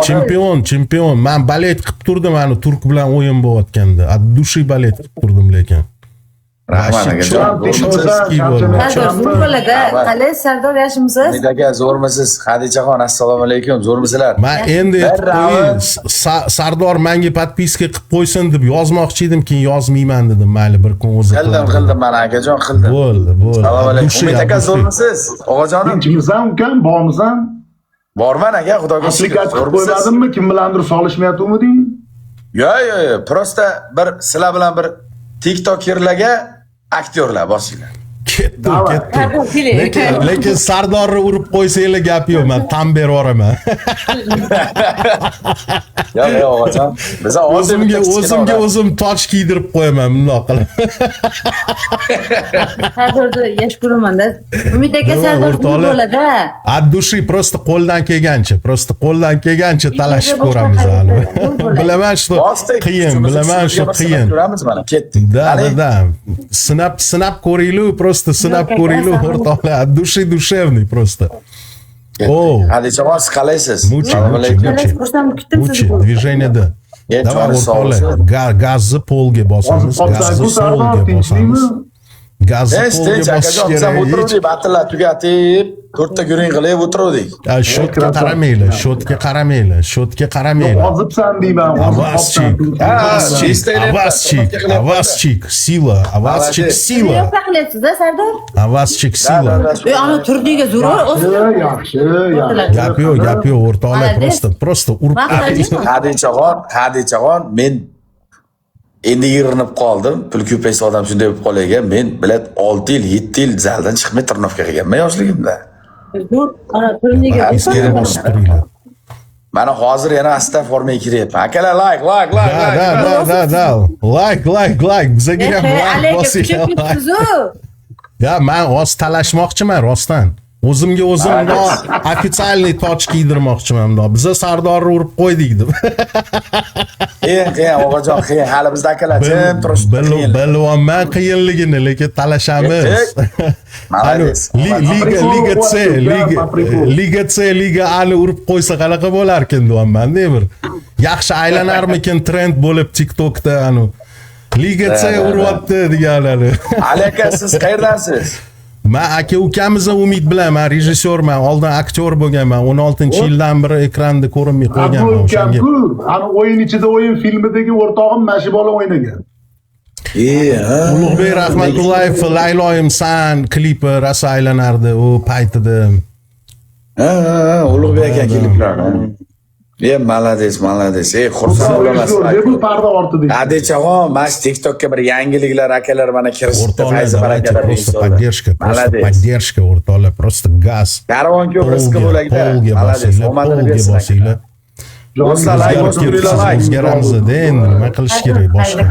Chempion. Men balet qilib turdim, ani turk bilan o'yin bo'layotganda. At dushi balet qilib turdim lekin. Rahmat Qalay Sardor yaxshimisiz? aka, zo'rmisiz? Xadichaxon, assalomu alaykum. Zo'rmisizlar? Men endi Sardor menga podpiska qilib qo'ysin deb yozmoqchi edim, keyin yozmayman dedim. Mayli, bir kun o'zi qildim mana akajon, qildim. Bo'ldi. Assalomu alaykum. Umid aka, zo'rmisiz? O'g'ajonim. Tinchmisan ukam, bormisan? Borman aka, xudoga shukr. Aplikatsiya qo'ymadimmi? Kim bilandir solishmayaptimi? Yo'q. Prosta bir sizlar bilan bir TikTokerlarga aktyorlar bosinglar. Ketdi. Lekin Sardorni urib qo'ysanglar gap yo'q, men tan berib yuboraman. Yo'q, o'g'ajon. Biz o'zim toj kiydirib qo'yaman bundoq qilib. Sardorni yaxshi ko'raman-da. Umid aka Sardor bo'ladi. Addushi prosta qo'ldan kelgancha talashib ko'ramiz hali. Bilaman shu qiyin. Ko'ramiz mana, ketdik. Da. Sinab ko'ringlar, prosta sinab ko'ringlar o'rtoqlar. Addushi dushevniy prosta. Xadichaxon, siz qalaysiz? Muchi, движение-da. Давай o'rtoqlar, gazni polga bosamiz, gazni solga bosamiz. Gazni polga bosish kerak. O'tirdik, batilla tugatib, to'rtta guring qilib o'tirdik. Shotga qaramanglar. Ozibsan deyman. Avazchik, sila. Yo'q qilyapsiz-da Sardor? Avazchik, sila. Ana turdiga zo'r. Yaxshi. Gap yo'q, o'rtoqlar, prosta urib. Xadichaxon, men endi yig'rinib qoldim. Pul ko'paysa odam shunday bo'lib qolagan. Men bilat 6 yil, 7 yil zaldan chiqmay trnovka qilganman yoshligimda. Ana turdiga Mana hozir yana asta formaga kiryapman. Akalar, like. Like. Bizga ham like bosinglar. Ya, men o'z talashmoqchiman rostdan. O'zimga o'zim ofitsialniy toj kiydirmoqchiman. Biza Sardorni urib qo'ydik deb. Qiyin, o'g'ajon, qiyin. Hali bizda akalar jim turishdi. Bilaman qiyinligini, lekin talashamiz. Liga Ali urib qo'ysa qanaqa bo'larkin deyapman. Bir yaxshi aylanarmikin trend bo'lib TikTokda anu. Liga C uryapti deganlar. Ali aka, siz qayerdansiz? Men aka ukamizga umid bilaman, rejissyorman, oldin aktyor bo'lganman. 16-yildan beri ekranda ko'rinmay qo'yganman o'shanga. Ana o'yin ichida o'yin filmidagi o'rtog'im Mashi bola o'ynagan. Ulug'bek Rahmatullayev Layloyim san klipi rosa aylanardi u paytida. Ulug'bek aka kliplar. Malades. Xursand bo'laman. Bu parda ortida. Xadichaxon, mana TikTokka bir yangiliklar akalar mana kirishdi. Fayzi barakalar. Поддержка o'rtoqlar, prosta gaz. Karvon ko'p rizqi bo'lakda. Malades. Omadini bersinglar. Do'stlar, like bosinglar, o'zgaramiz-da endi nima qilish kerak boshqa.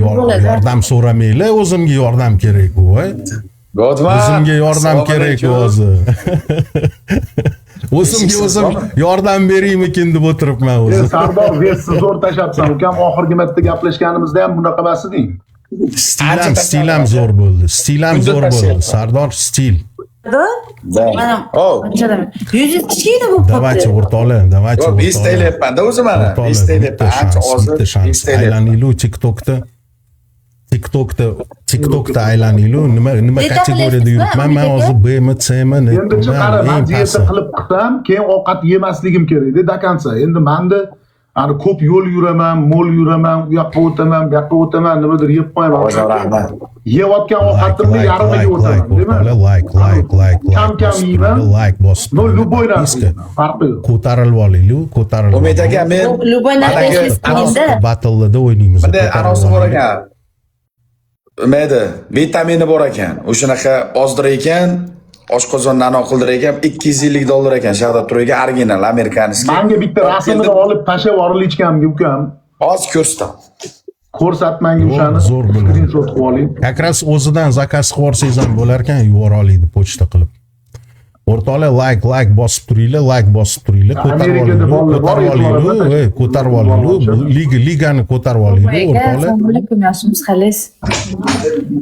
Yordam so'ramanglar, o'zimga yordam kerak u. O'zimga yordam kerak o'zi. O'zim yordam beraymikin deb o'tiribman o'zi. Sardor, versiz zo'r tashabsan. Ukam oxirgi marta gaplashganimizda ham bunaqa emas eding. Stilam zo'r bo'ldi. Sardor stil. Yuzi kichkina bo'lib qoldi. Давайте o'rtoqlar. Istayapman-da o'zi mana. Istayapman. Ancha ozib aylaninglar TikTokda aylaninglar. Nima kategoriyada yuribman? Men hozir B'mi, C'mi, Endi chiqarib vaziyatni qilib qilsam, keyin ovqat yemasligim kerak-da dakansa. Endi menda ani ko'p yo'l yuraman, mo'l yuraman, u yoqqa o'taman, bu yoqqa o'taman, nimadir yeb qo'yaman. Rahmat. Yeyotgan ovqatimni yarmiga o'taman, deyman. Kam yeyman. Like bosib. No, любой narsa. Farqi yo'q. Ko'tarilib olinglar. Umid aka, men любой narsa battleda o'ynaymiz. Bunday anosi bor ekan. Mayda, vitamini bor ekan. O'shanaqa ozdir ekan, oshqozonni anoq qildir ekan, $250 ekan. Shahda turiga original amerikanskiy. Menga bitta rasmini olib tashlab yuborilichkamga ukam. Hozir ko'rsataman. Ko'rsatmanga o'shani. Zo'r bo'ladi. Screenshot qilib oling. Akras o'zidan zakaz qilib olsangiz ham bo'lar ekan, yubora oladi pochta qilib. O'rtoqlar, like bosib turinglar, ko'tarib olinglar. Ligani ko'tarib olinglar, o'rtoqlar. Assalomu alaykum, yaxshimisiz, xalis.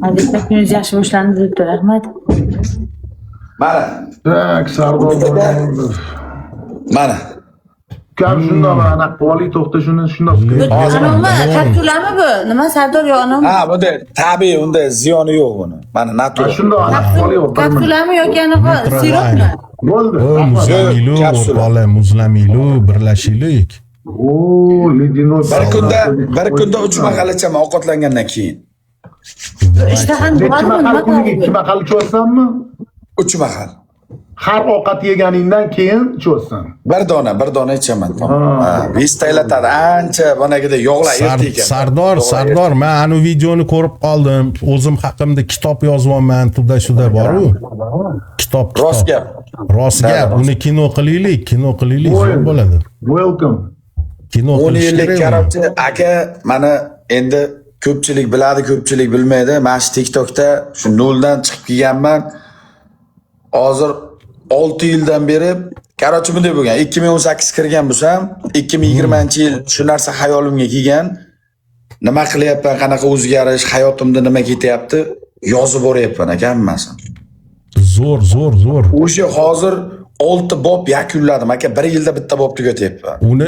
Albatta, kuningiz yaxshi boshlandi deb rahmat. Mana. Tak, Sardor. Mana. Ukam shundoq anaqa oliy to'xta shundoq. Anavmi? Kapsulami bu? Nima Sardor yo anavmi? Ha, bunda tabiiy, unda ziyoni yo'q buni. Mana natural. Shundoq anaqa oliy. Kapsulami yoki anaqa sirupmi? Bo'ldi. Muzlamilu, kapsula. bola muzlamilu, birlashaylik. Oo, ledinoy. Bir kunda 3 mahal ichaman ovqatlangandan keyin. Ishtahani Necha bormi? mahal Nima kuniga 2 qiladi? mahal ichyorsanmi? 3 mahal. Har ovqat yeganingdan keyin ichyorsan. Bir dona ichaman. Vistaylatadi ancha bonagida yog'lar erta ekan. Sardor, men anu videoni ko'rib qoldim. O'zim haqimda kitob yozyapman, tuda bor-ku. Kitob. Rost gap. Rost gap. Uni kino qilaylik, zo'r bo'ladi. Welcome. Kino 10 qilish yillik kerak. karobchi aka mana endi ko'pchilik biladi, ko'pchilik bilmaydi. Mana shu TikTokda shu noldan chiqib kelganman. Hozir 6 yildan beri karobchi bunday bo'lgan. 2018 kirgan bo'lsam, 2020-yil shu narsa hayolimga kelgan. Nima qilyapman, qanaqa o'zgarish, hayotimda nima ketyapti, yozib boryapman aka hammasini. Zo'r. O'sha hozir 6 bob yakunladim aka. 1 yilda bitta bob tugatyapman. Uni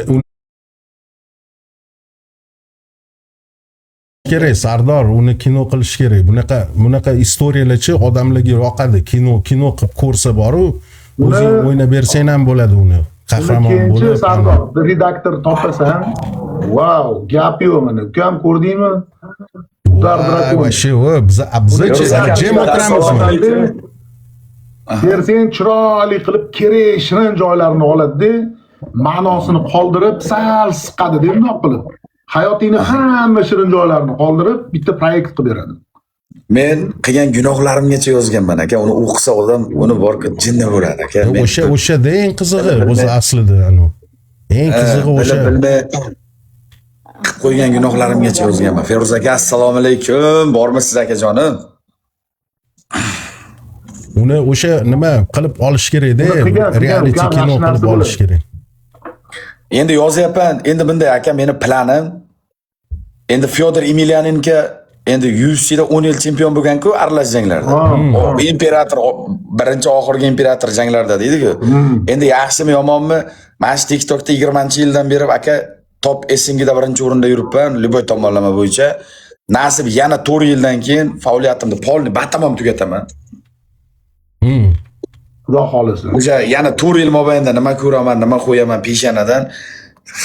kerak Sardor, uni kino qilish kerak. Bunaqa istoriyalarchi odamlarga yoqadi. Kino qilib ko'rsa boru, o'zing o'ynab bersang ham bo'ladi uni. Qahramon bo'lib. Sardor, redaktor topasan. Wow, gap yo'q mana. Ukam ko'rdingmi? Vashi, biza jim o'tiramizmi? Bersang chiroyli qilib kerak shirin joylarini oladi-da, ma'nosini qoldirib, sal siqadi deb bundoq qilib. Hayotingni hamma shirin joylarini qoldirib, bitta proyekt qilib beradi. Men qilgan gunohlarimgacha yozganman aka. Uni o'qisa odam uni borku jinni bo'ladi aka. O'sha eng qizig'i o'zi aslida anu. Eng qizig'i o'sha. Bilmay qilib qo'ygan gunohlarimgacha yozganman. Feruz aka, assalomu alaykum. Bormisiz akajonim? Uni o'sha nima qilib olish kerak-da, reality kino qilib olish kerak. Endi yozyapman. Endi bunday aka, meni planim. Endi Fyodor Emelianenko endi UFC'da 10 yil chempion bo'lgan-ku aralash janglarda. Imperator birinchi oxirgi imperator janglarda deydi-ku. Endi yaxshimi yomonmi? Mana shu TikTokda 20-yildan beri aka top esingida birinchi o'rinda yuribman, Liboy tomonlama bo'yicha. Nasib yana 4 yildan keyin faoliyatimni polni batamom tugataman. Xudo xolisa. O'sha yana 4 yil mobaynida nima ko'raman, nima qo'yaman peshanadan,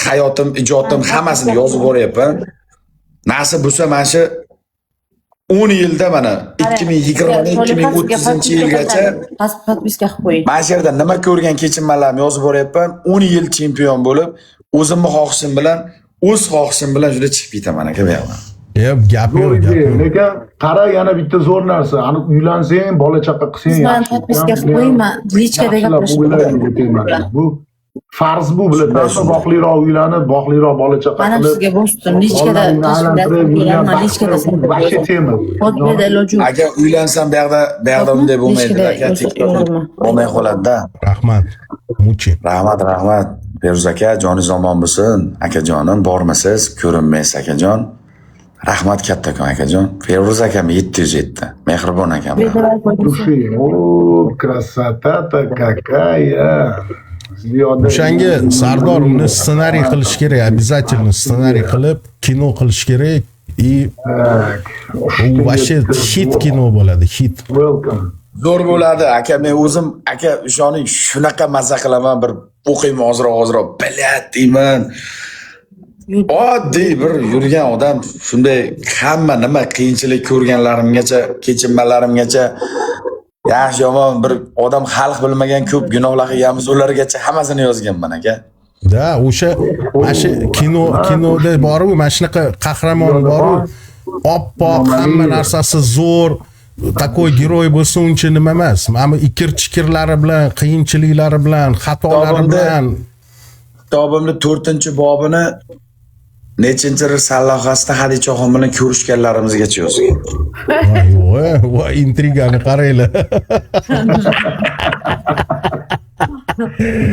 hayotim, ijodim hammasini yozib boryapman. Nasib bo'lsa mana shu 10 yilda mana 2020-2030-yilgacha podpiska qilib qo'ying. mana shu yerda nima ko'rgan kechinmalarni yozib boryapman. 10 yil chempion bo'lib, o'zimni xohishim bilan, o'z xohishim bilan juda chiqib ketaman aka bu yoqdan. Gap yo'q. Lekin qara yana bitta zo'r narsa. Ani uylansang, bola chaqa qilsang Sizdan podpiska qilib qo'yingman. Lichkada gaplashib. Bu farz bu bilasanmi? Boqliroq uylanib, boqliroq bola chaqa Mana qilib. sizga bosdim. Lichkada lichkada Vahshiy tema. podbeda iloji yo'q. Aka uylansam bu yoqda unday bo'lmaydi aka. Bo'lmay qoladi-da. Rahmat. Muchi. Rahmat. Feruz aka, joningiz omon bo'lsin. Akajonim, bormisiz, ko'rinmaysiz akajon. Rahmat kattakon akajon. Feruz akam 707. Mehribon akam. Dushi. O, krasota какая. O'shanga Sardor uni ssenariy qilish kerak, обязательно ssenariy qilib kino qilish kerak. U вообще hit kino bo'ladi, hit. Welcome. Zo'r bo'ladi aka. Men o'zim aka o'shoning shunaqa mazza qilaman, bir o'qiyman ozroq bilat deyman. Oddiy bir yurgan odam shunday hamma nima qiyinchilik ko'rganlarimgacha, kechinmalarimgacha, yaxshi yomon bir odam xalq bilmagan ko'p gunohlar qilganmiz, ulargacha hammasini yozganman aka. Da, o'sha mana shu kinoda bor-ku, mana shunaqa qahramon bor-ku, oppoq, hamma narsasi zo'r, takoy giroy bo'lsa uncha nima emas. Mana ikir-chikirlari bilan, qiyinchiliklari bilan, xatolari bilan Kitobimni 4-bobini nechinchi sallohasida Hadichaxon bilan ko'rishganlarimizgacha yozgan. Voy, intrigani qaranglar.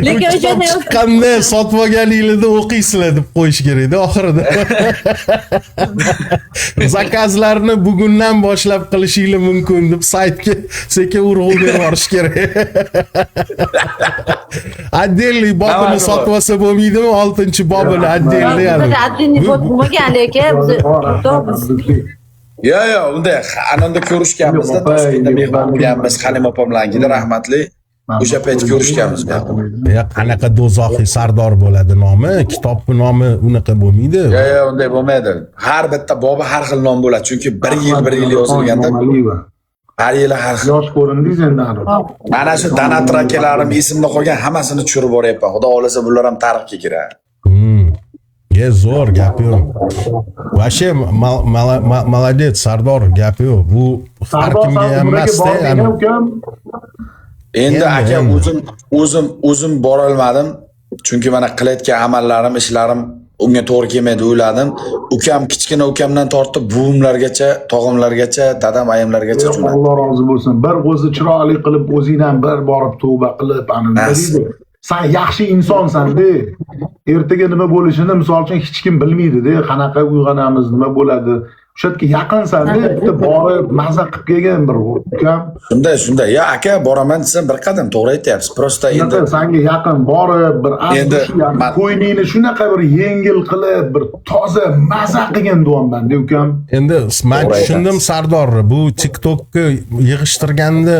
Lekin o'sha kitob chiqqanda sotib olganinglarda o'qiysizlar deb qo'yish kerakda oxirida. Zakazlarni bugundan boshlab qilishinglar mumkin deb saytga sekin urg'u berib yuborish kerak. Отдельный bobini sotib olsa bo'lmaydimi? 6-bobini отдельный. Отдельный bot bo'lmagan lekin Yo, unday anonda ko'rishganmiz-da, Toshkentda mehmon bo'lganmiz, Halim opamlarnikida rahmatli. O'sha payt ko'rishganmiz. Ya qanaqa do'zaxiy Sardor bo'ladi nomi? Kitobning nomi unaqa bo'lmaydi. Yo, unday bo'lmaydi. Har bitta bobi har xil nom bo'ladi, chunki 1 yil yozilganda har yili har xil. Yosh ko'rindingiz endi. Mana shu Donator akalarim esimda qolgan hammasini tushirib boryapman. Xudo xolasa bular ham tarixga kiradi. Ye zo'r gap yo'q. Vashe молодец Sardor gap yo'q. Bu har kimga ham emas-da. Endi aka o'zim bora olmadim. Chunki mana qilayotgan amallarim, ishlarim unga to'g'ri kelmaydi o'yladim. Ukam kichkina ukamdan tortib buvimlargacha, tog'imlargacha, dadam ayamlargacha jo'natdi. Alloh rozi bo'lsin. Bir o'zi chiroyli qilib o'zingdan bir borib tavba qilib deydi. Sen yaxshi insonsan-da. Ertaga nima bo'lishini misol uchun hech kim bilmaydi-da. Qanaqa uyg'onamiz, nima bo'ladi. O'shatga yaqinsan-da, bitta borib maza qilib kelgan bir ukam. Shunday. Ya aka, boraman desam bir qadam to'g'ri aytyapsiz. Prosta endi senga yaqin borib bir qo'yningni shunaqa bir yengil qilib, bir toza maza qilgan deyapman-da ukam. Endi men tushundim Sardor, bu TikTokka yig'ishtirganda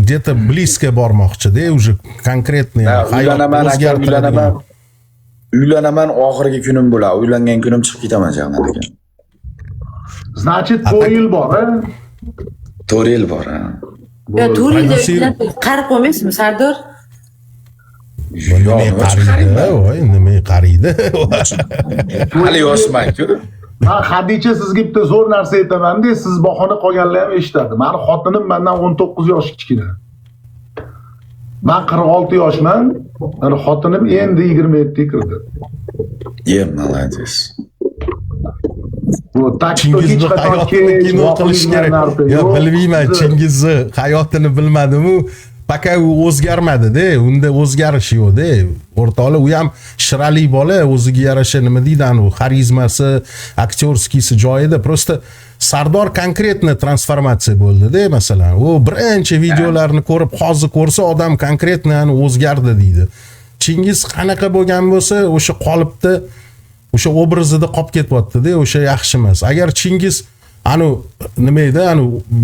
где-то близко bormoqchi-da, уже конкретный hayot o'zgartiradigan. Uylanaman, oxirgi kunim bo'ladi. Uylangan kunim chiqib ketaman jahannam ekan. Значит, 4 yil bor, ha? 4 yil bor, ha. Yo, 4 yilda qarib qo'ymaysizmi, Sardor? Nima qariydi? Hali yoshman-ku. Men Xadicha sizga bitta zo'r narsa aytaman-da, siz bahona qolganlar ham eshitadi. Meni xotinim mendan 19 yosh kichkina. Men 46 yoshman, meni xotinim endi 27 ga kirdi. Молодец. Bu Chingizni hayotini kino qilish kerak. Yo, bilmayman, Chingizni hayotini bilmadim-u, paka u o'zgarmadi-da, unda o'zgarish yo'q-da. O'rtoqlar, u ham shirali bola, o'ziga yarasha nima deydi, u xarizmasi, aktyorskisi joyida. Prosta Sardor konkretni transformatsiya bo'ldi-da, masalan. U birinchi videolarni ko'rib, hozir ko'rsa odam konkretni o'zgardi deydi. Chingiz qanaqa bo'lgan bo'lsa, o'sha qolipda o'sha obrazida qolib ketyapti-da, o'sha yaxshi emas. Agar Chingiz nima edi,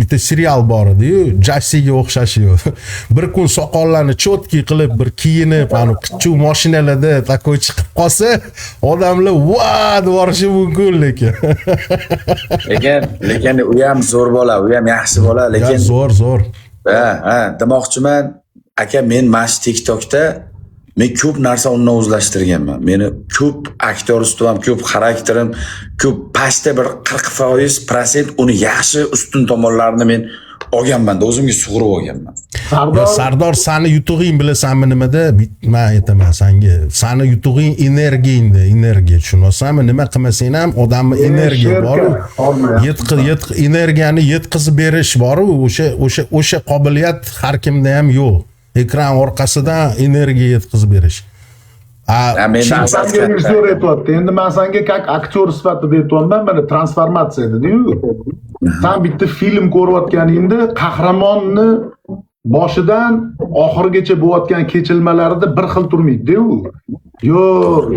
bitta serial bor edi-yu, Jassiga o'xshashi yo'q. Bir kun soqollarni chotki qilib, bir kiyinib, qichchu mashinalarda takoy chiqib qolsa, odamlar va deb yuborishi mumkin lekin. Lekin u ham zo'r bola, u ham yaxshi bola, lekin zo'r. Ha, demoqchiman, aka, men mana shu TikTokda men ko'p narsa undan o'zlashtirganman. Meni ko'p aktyor ustidan, ko'p xarakterim, ko'p pastda bir 40% uni yaxshi ustun tomonlarini men olganman, o'zimga sug'urib olganman. Sardor, seni yutug'ing bilasanmi nimada? Men aytaman senga. Seni yutug'ing energiya, tushunasanmi? Nima qilmasang ham odamning energiya bor. Energiyani yetkazib berish bor, o'sha qobiliyat har kimda ham yo'q. Ekran orqasidan energiya yetkazib berish. Endi men senga как aktyor sifatida aytyapman, mana transformatsiya dedi-yu. Sen bitta film ko'rayotganingda qahramonni boshidan oxirigacha bo'layotgan kechilmalarida bir xil turmaydi-ku. Yo,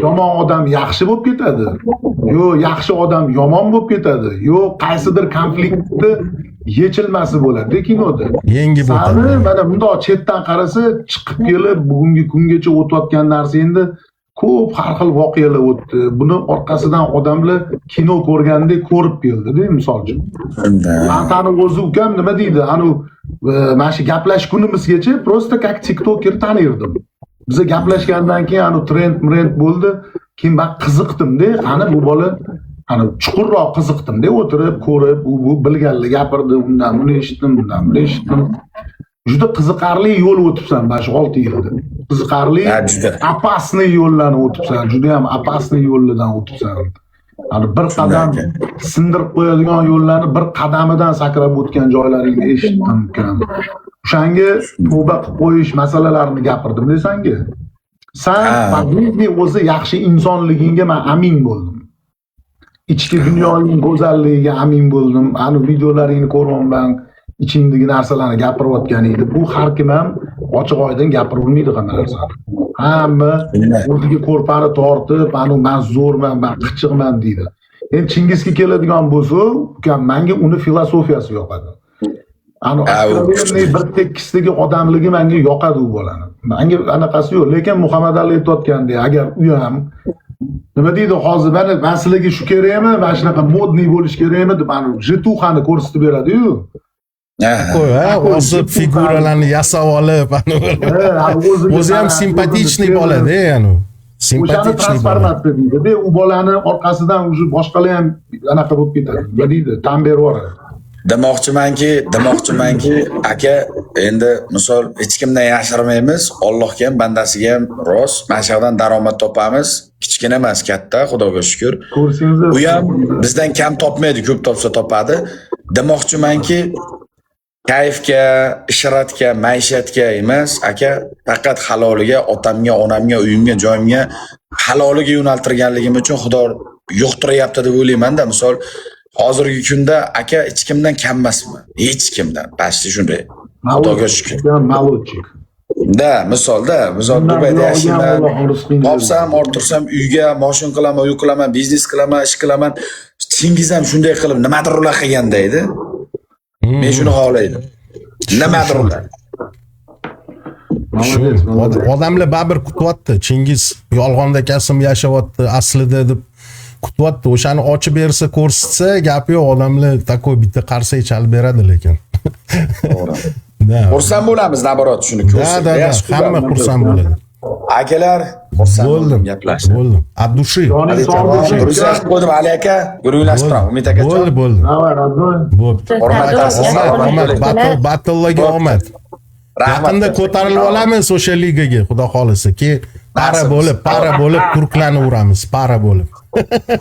yomon odam yaxshi bo'lib ketadi. Yo, yaxshi odam yomon bo'lib ketadi. Yo, qaysidir konfliktni yechilmasi bo'ladi kinoda. Yengib o'tadi. Mana bundoq chetdan qarasa, chiqib kelib bugungi kungacha o'tayotgan narsa endi ko'p har xil voqealar o'tdi. Buni orqasidan odamlar kino ko'rgandek ko'rib keldi-da, misol uchun. Mani o'zi ukam nima deydi? Mana shu gaplashgunimizgacha prosta как TikToker tanirdim. Biza gaplashgandan keyin trend bo'ldi. Keyin men qiziqdim-da, qani bu bola chuqurroq qiziqdim-da, o'tirib, ko'rib, u bilganlar gapirdi, undan buni eshitdim, bundan buni eshitdim. Juda qiziqarli yo'l o'tibsan mana shu 6 yilda. Qiziqarli, opasniy yo'llarni o'tibsan, juda ham opasniy yo'llardan o'tibsan. Bir qadam sindirib qo'yadigan yo'llarni bir qadamidan sakrab o'tgan joylaringni eshitdim ukam. O'shanga tavba qilib qo'yish masalalarini gapirdim desanga. Sen Madridni o'zi yaxshi insonligingga men amin bo'ldim. Ichki dunyoning go'zalligiga amin bo'ldim. Ani videolaringni ko'ryapman, ichingdagi narsalarni gapirayotgan edi. Bu har kim ham ochiq oydin gapiravermaydi hamma narsani. Hamma o'ziga ko'rpani tortib, "Ani men zo'rman, men qichiqman" deydi. Endi Chingizga keladigan bo'lsa, ukam menga uni filosofiyasi yoqadi. Ani bir tekisdagi odamligi menga yoqadi u bolani. Menga anaqasi yo'q, lekin Muhammad Ali aytayotgandek, agar u ham nima deydi hozir men sizlarga shu kerakmi, mana shunaqa modniy bo'lish kerakmi deb ani jituxani ko'rsatib beradi-yu. Qo'y, o'zi figuralarni yasab olib, o'zi ham simpatichniy bo'ladi, ya'ni. Simpatichniy transformatsiya deydi. U bolani orqasidan уже boshqalar ham anaqa bo'lib ketadi. Nima deydi? Tan berib yuboradi. Demoqchimanki, aka, endi misol hech kimdan yashirmaymiz, Allohga ham, bandasiga ham rost, mana shu yerdan daromad topamiz. Kichkina emas, katta, Xudoga shukr. Ko'rsangiz, u ham bizdan kam topmaydi, ko'p topsa topadi. Demoqchimanki, kayfga, ishratga, maishatga emas, aka, faqat haloliga, otamga, onamga, uyimga, joyimga haloliga yo'naltirganligim uchun Xudo yo'qtiryapti deb o'ylayman-da. Misol hozirgi kunda aka hech kimdan kam emasman. Hech kimdan. Pasti shunday. Xudoga shukr. Malutchik. Misol Dubayda yashayman. Topsam, orttirsam uyga mashina qilaman, uy qilaman, biznes qilaman, ish qilaman. Chingiz ham shunday qilib nimadir ular qilganda edi. Men shuni xohlaydim. Nimadir ular. Odamlar babir kutyapti. Chingiz yolg'onda kasım yashayapti, aslida deb kutyapti. O'shani ochib bersa, ko'rsatsa, gapi yo'q, odamlar takoy bitta qarsak chalib beradi lekin. To'g'ri. Xursand bo'lamiz, naborot shuni ko'rsak. Hamma xursand bo'ladi. Akalar, xursand bo'ldim gaplashdim. Bo'ldim. Abdushi. Xursand bo'ldim Ali aka. Guruhlashib turaman, Umid aka. Bo'ldi. Hurmat Battle'ga omad. Yaqinda ko'tarilib olamiz o'sha ligaga, xudo xolisa. Para bo'lib turklarni uramiz, para bo'lib.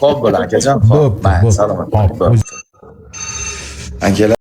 Xo'p bo'lar akajon. Xo'p, salomat. Akalar